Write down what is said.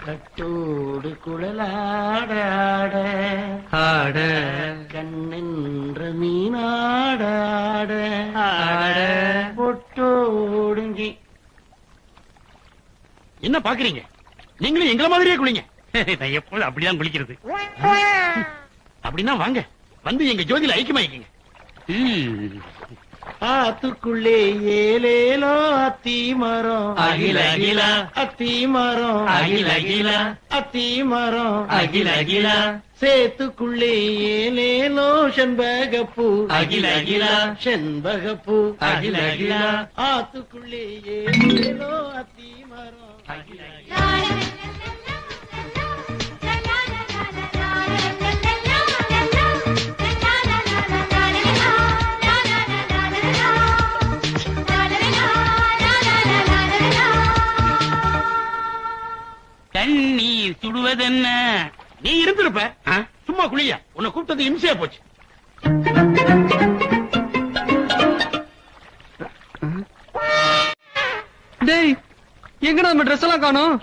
கட்டோடு குழலாட ஆட ஆட கண்ணென்ற மீனாட ஆட ஆட பொட்டோடுங்கி. என்ன பாக்குறீங்க? நீங்களும் எங்கள மாதிரியே குளிங்க. நான் எப்போது அப்படிதான் குளிக்கிறது. அப்படின்னா வாங்க, வந்து எங்க ஜோதியில ஐக்கியமாயிக்கீங்க. ஆத்துக்குள்ளே ஏலேலோ அத்தி மரம் அகில அகில அத்தி மரம் அகில அகில அத்தி மரம் அகில அகில சேத்துக்குள்ளே ஏலேலோ செண்பகப்பூ அகில அகில செண்பகப்பூ அகில அகில ஆத்துக்குள்ளே ஏலேலோ அத்தி மரம் அகில அகில. தண்ணீர் சுடுவதென்ன? நீ இருந்திருப்ப. சும்மா குளியா, உன்னை கூப்பிட்டது இம்சையா போச்சு. டேய், எங்கடா நம்ம ட்ரெஸ் எல்லாம் காணோம்?